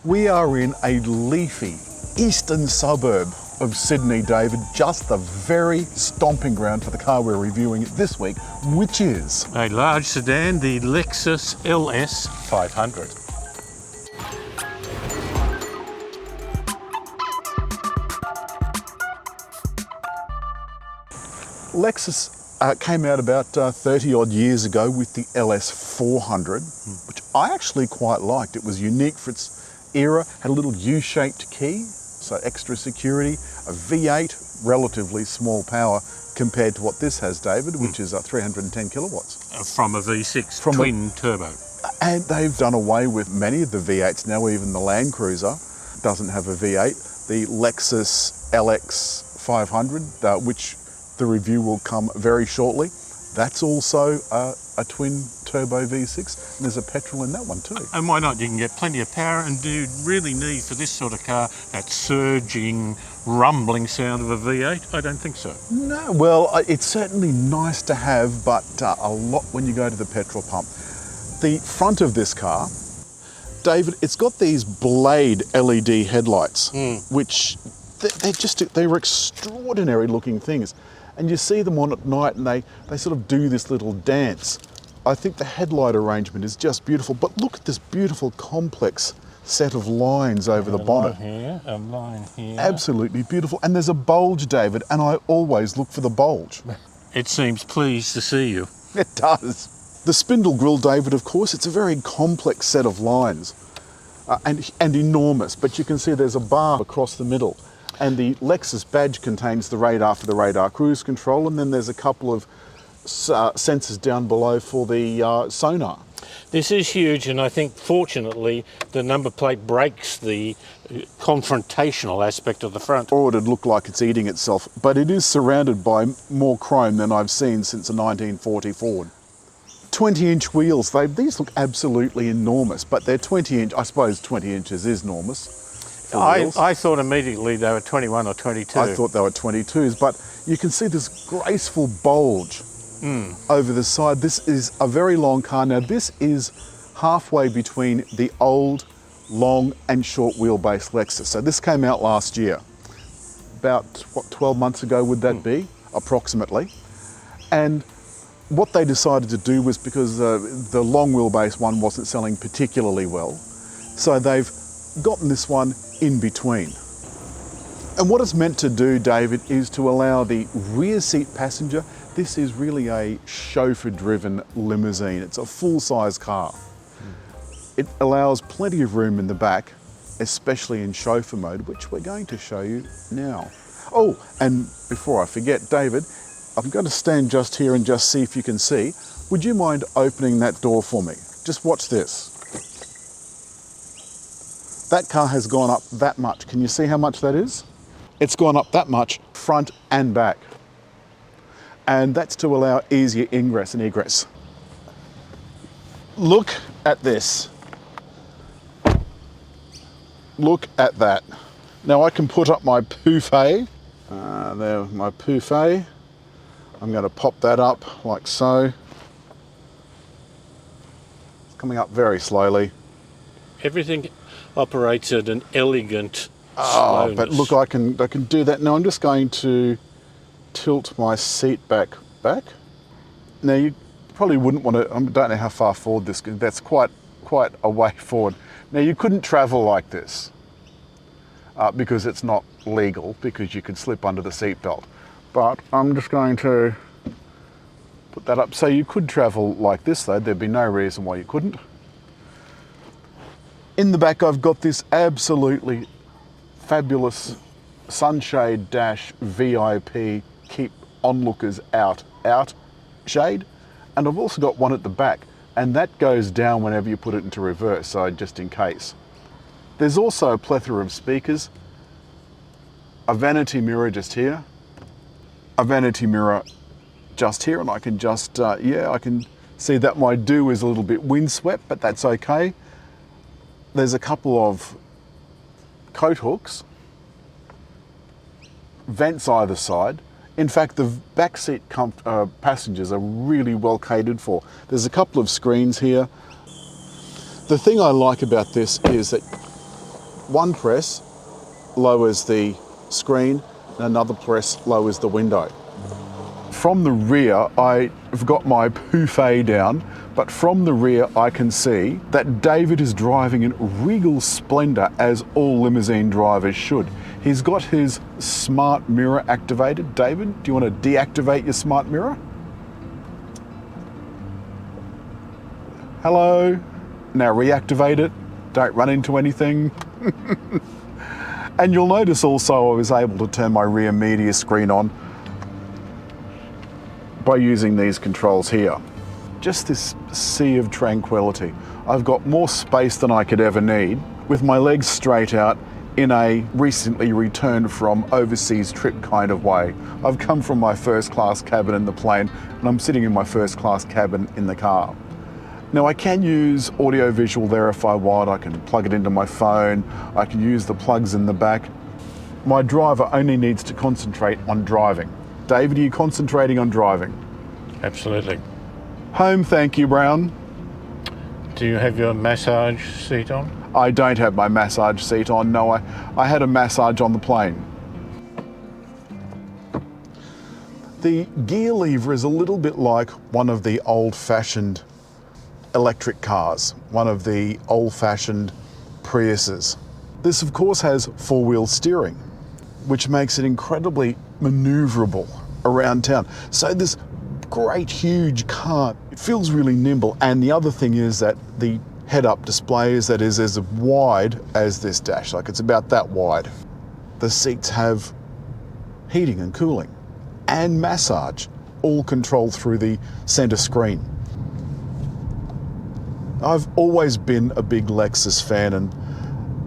We are in a leafy eastern suburb of Sydney, David, just the very stomping ground for the car we're reviewing this week, which is a large sedan, the Lexus LS500. Lexus came out about 30 odd years ago with the LS400, which I actually quite liked. It was unique for its era, had a little U-shaped key, so extra security, a V8, relatively small power compared to what this has, David, which is 310 kilowatts. From a V6 twin turbo. And they've done away with many of the V8s now, even the Land Cruiser doesn't have a V8. The Lexus LS500, which the review will come very shortly. That's also a twin turbo V6, and there's a petrol in that one too. And why not? You can get plenty of power, and do you really need for this sort of car that surging, rumbling sound of a V8? I don't think so. No, well, it's certainly nice to have, but a lot when you go to the petrol pump. The front of this car, David, it's got these Blade LED headlights, which they're extraordinary looking things. And you see them on at night and they sort of do this little dance. I think the headlight arrangement is just beautiful, but look at this beautiful complex set of lines over the bonnet. A line here. Absolutely beautiful. And there's a bulge, David, and I always look for the bulge. It seems pleased to see you. It does. The spindle grille, David, of course, it's a very complex set of lines and enormous, but you can see there's a bar across the middle. And the Lexus badge contains the radar for the radar cruise control, and then there's a couple of sensors down below for the sonar. This is huge, and I think fortunately the number plate breaks the confrontational aspect of the front. Or it'd look like it's eating itself, but it is surrounded by more chrome than I've seen since a 1940 Ford. 20-inch wheels, these look absolutely enormous, but they're 20-inch, I suppose 20 inches is enormous. I thought immediately they were 21 or 22. I thought they were 22s, but you can see this graceful bulge over the side. This is a very long car. Now, this is halfway between the old, long and short wheelbase Lexus. So this came out last year. About, what, 12 months ago would that be, approximately. And what they decided to do was, because the long wheelbase one wasn't selling particularly well, so they've gotten this one in between. And what it's meant to do, David, is to allow the rear seat passenger, this is really a chauffeur-driven limousine. It's a full-size car. It allows plenty of room in the back, especially in chauffeur mode, which we're going to show you now. Oh, and before I forget, David, I'm going to stand just here and just see if you can see. Would you mind opening that door for me? Just watch this. That car has gone up that much. Can you see how much that is? It's gone up that much, front and back. And that's to allow easier ingress and egress. Look at this. Look at that. Now I can put up my pouffet. There, my pouffet. I'm going to pop that up like so. It's coming up very slowly. Everything operates at an elegant slowness. But look, I can do that. Now I'm just going to tilt my seat back. Now you probably wouldn't want to, I don't know how far forward this goes, that's quite a way forward. Now you couldn't travel like this because it's not legal, because you could slip under the seat belt. But I'm just going to put that up. So you could travel like this though, there'd be no reason why you couldn't. In the back, I've got this absolutely fabulous sunshade dash VIP keep onlookers out shade. And I've also got one at the back, and that goes down whenever you put it into reverse, so just in case. There's also a plethora of speakers, a vanity mirror just here, a vanity mirror just here, and I can just, I can see that my do is a little bit windswept, but that's okay. There's a couple of coat hooks, vents either side. In fact, the backseat passengers are really well catered for. There's a couple of screens here. The thing I like about this is that one press lowers the screen and another press lowers the window. From the rear, I've got my buffet down, but from the rear I can see that David is driving in regal splendour, as all limousine drivers should. He's got his smart mirror activated. David, do you want to deactivate your smart mirror? Hello? Now reactivate it. Don't run into anything. And you'll notice also I was able to turn my rear media screen on by using these controls here. Just this sea of tranquility. I've got more space than I could ever need, with my legs straight out in a recently returned from overseas trip kind of way. I've come from my first class cabin in the plane and I'm sitting in my first class cabin in the car. Now I can use audio visual rarefied. I can plug it into my phone. I can use the plugs in the back. My driver only needs to concentrate on driving. David, are you concentrating on driving? Absolutely. Home, thank you, Brown. Do you have your massage seat on? I don't have my massage seat on, no. I had a massage on the plane. The gear lever is a little bit like one of the old-fashioned electric cars, one of the old-fashioned Priuses. This, of course, has four-wheel steering, which makes it incredibly maneuverable around town. So this great, huge car, it feels really nimble. And the other thing is that the head-up display is as wide as this dash, like it's about that wide. The seats have heating and cooling and massage, all controlled through the center screen. I've always been a big Lexus fan, and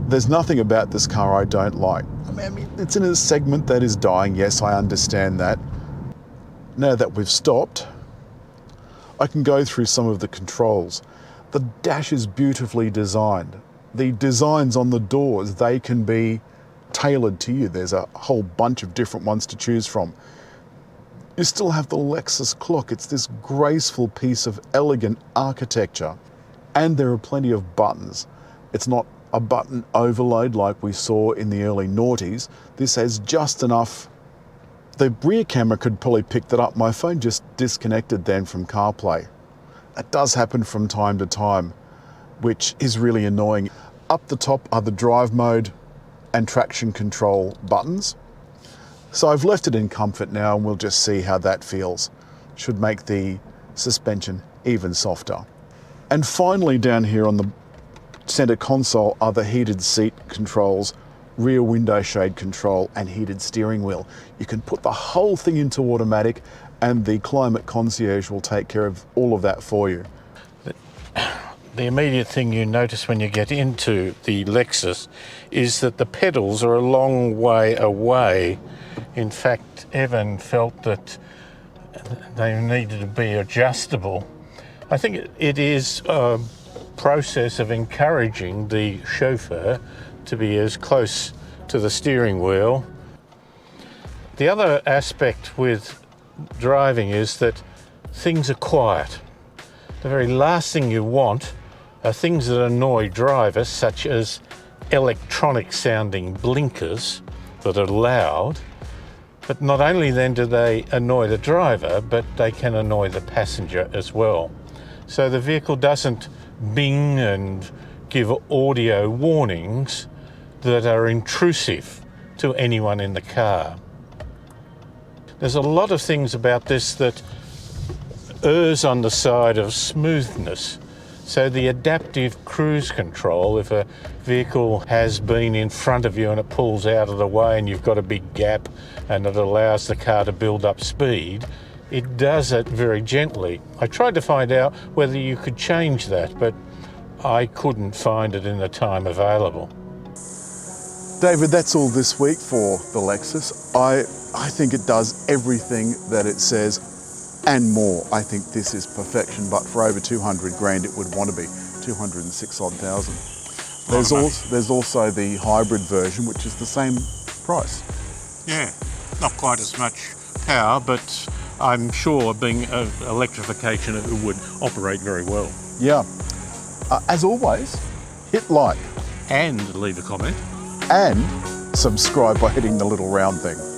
there's nothing about this car I don't like. I mean, it's in a segment that is dying, yes, I understand that. Now that we've stopped, I can go through some of the controls. The dash is beautifully designed. The designs on the doors, they can be tailored to you. There's a whole bunch of different ones to choose from. You still have the Lexus clock. It's this graceful piece of elegant architecture. And there are plenty of buttons. It's not a button overload like we saw in the early noughties. This has just enough. The rear camera could probably pick that up. My phone just disconnected then from CarPlay. That does happen from time to time, which is really annoying. Up the top are the drive mode and traction control buttons. So I've left it in comfort now, and we'll just see how that feels. Should make the suspension even softer. And finally, down here on the center console are the heated seat controls, rear window shade control, and heated steering wheel. You can put the whole thing into automatic, and the climate concierge will take care of all of that for you. The immediate thing you notice when you get into the Lexus is that the pedals are a long way away. In fact, Evan felt that they needed to be adjustable. I think it is a process of encouraging the chauffeur to be as close to the steering wheel. The other aspect with driving is that things are quiet. The very last thing you want are things that annoy drivers, such as electronic sounding blinkers that are loud. But not only then do they annoy the driver, but they can annoy the passenger as well. So the vehicle doesn't bing and give audio warnings that are intrusive to anyone in the car. There's a lot of things about this that errs on the side of smoothness. So the adaptive cruise control, if a vehicle has been in front of you and it pulls out of the way and you've got a big gap and it allows the car to build up speed, it does it very gently. I tried to find out whether you could change that, but I couldn't find it in the time available. David, that's all this week for the Lexus. I think it does everything that it says and more. I think this is perfection, but for over 200 grand it would want to be, 206 odd thousand. There's also the hybrid version, which is the same price. Yeah, not quite as much power, but I'm sure being electrification it would operate very well. Yeah. As always, hit like, And leave a comment. and subscribe by hitting the little round thing.